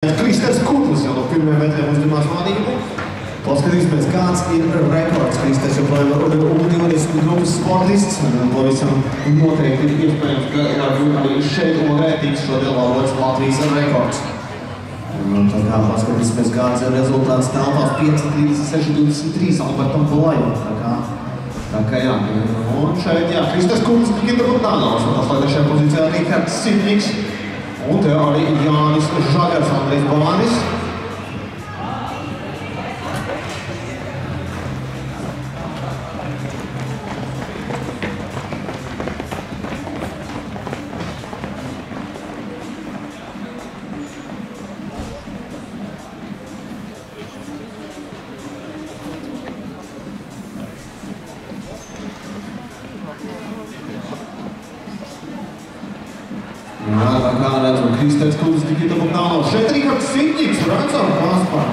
Kristers Kudlis jau no pirmajiem metriem uzņemās vadību. Paskatīsimies, kāds ir rekords. Kristers joprojām ir U20 grupas sportists. Pavisam noteikti ir iespējams, ka arī šeit rētīgs šodien laurots Latvijas rekords. Tā kā paskatīsimies, kāds ir rezultāts telpās 5:36:23 Albertam Bulajam. Tā kā jā. Un šeit jā, Kristers Kudlis, Nikita Bogdanovs. Un atslēgšajā pozīcijā Rihards Sidniks. Un te arī Jānis Žagars, Andrejs Bavanis. Tā kā redzam, Kristers Kudlis, Nikita Bogdanovs. Šeit Rihards Sidniks, redzam, paspār.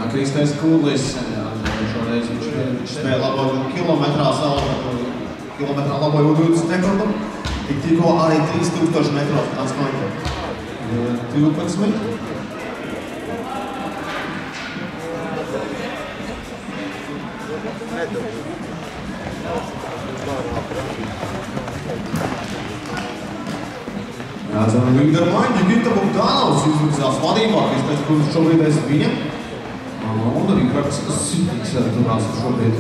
Kristers Kudlis, šoreiz viņš spēja labot kilometrā laboja U20 rekordu. Tikko arī 3000 metros 8:12. Redzam, līdermaņi Nikita Bogdanovs izvirzās vadībā. Kristers Kudlis šobrīd aiz viņa. Un Rihards Sidniks turās šobrīd.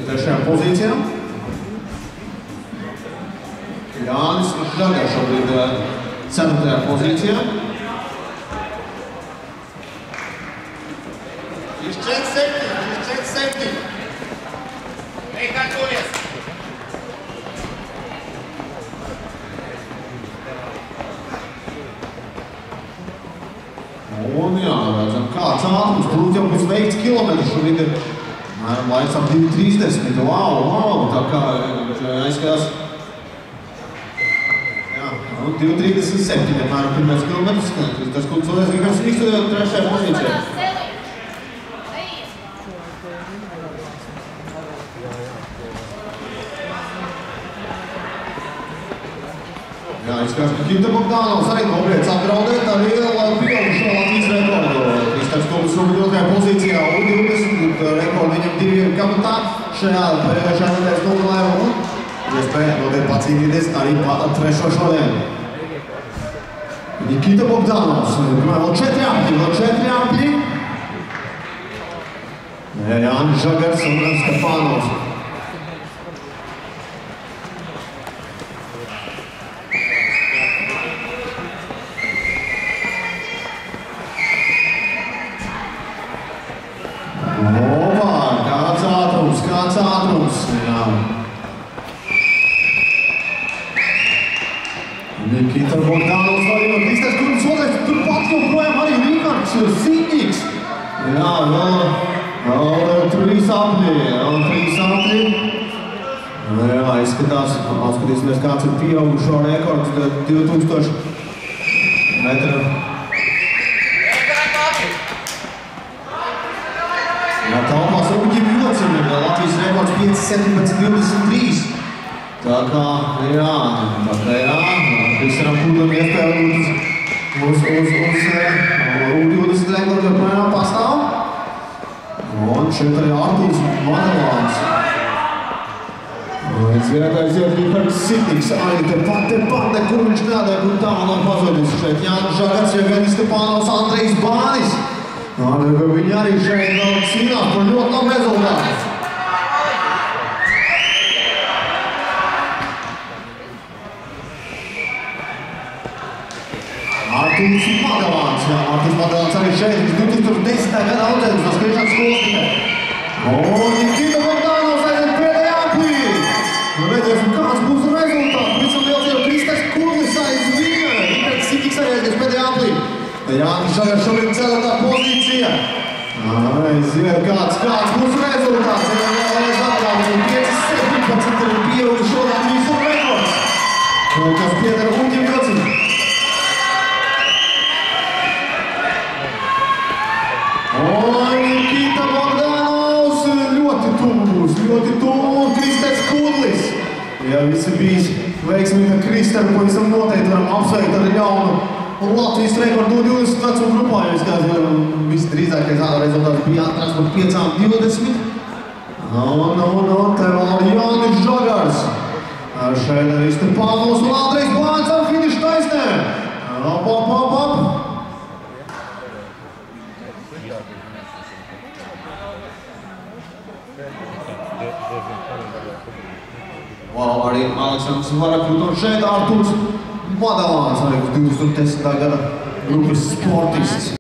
Trešajā pozīcijā. Jānis Žagars šobrīd 4. pozīcijā. Viņš 4-7. Nekārtojies! Un jā, redzam, kāds ātrums. Turbūt jau būs veikts kilometrs šobrīd ir. Laiks ap 2:30. Wow, tā kā aizskatās. Jā, 2:37, apmēram pirmais kilometrs. Tas Kudlis vēlreiz Rihards Sidniks 3. pozīcijā. Jā, izskatās, ka Nikita Bogdanovs arī nobriedz apdraudēt arī pieaugušo Latvijas rekordu. Kristers Kudlis šobrīd 2. pozīcijā, U20 rekordu viņam 2 kabatā šajā nedēļas nogalē un iespēja notiek pacīnīties arī pa 3. šodien. Nikita Bogdanovs, vēl 4 apļi. Jānis Žagars un Stefanovs. Kāds ātrums, jā. Nikita Bogdanovs vadībā, Kristers Kudlis otrais, turpat joprojām arī Rihards Sidniks. Jā, vēl 3 apļi. Jā, izskatās, atskatīsimies, kāds ir pieaugušo rekords 2000 metru. Jā, telpās Uģim Jocim ir Latvijas rekords 5:17:23. Tā kā, jā. Kristeram Kudlim iespēja uz U20 rekordu joprojām pastāv. Un šeit arī Artūrs Madelāns. Aiziet Rihards Sidniks, arī tepat, nekur viņš neādēja, kur tā nav pazudis. Šeit Jānis Žagars, Jevgenis Stefanovs, Andrejs Bavanis. Viņi arī šeit vēl cīnās par ļoti labu rezultātu. Artūrs Madelāns, jā, Artūrs Madelāns arī šeit, viņš 2010. gada audzēdums no skriešanas skolas tikai. Un Nikita Bogdanovs aiziet pēdējā aplī. Redzēsim, kāds būs rezultāts. Visam liels jau Kristers Kudlis aiz viņa. Rihards Sidniks arī aizies pēdējā aplī. Jānis Žagars šobrīd 4. pozīcija. Aiziet, kāds būs rezultāts. viss ir bijis veiksmīgi ar Kristēnu, pavisam noteikti varam apsveikt ar jaunu Latvijas rekordu 20 vecuma grupā, jo izskatās, visdrīzākais rezultāts bija atrāsts par 5:20. Un te vēl ir Jānis Žagars. Šeit arī Stepānos un Andrejs Bāns ar finišu taisnē. Arī Aleksandrs Varakļūt un šeit Arturs Madalāns, arī 2010. gada grupas sportists.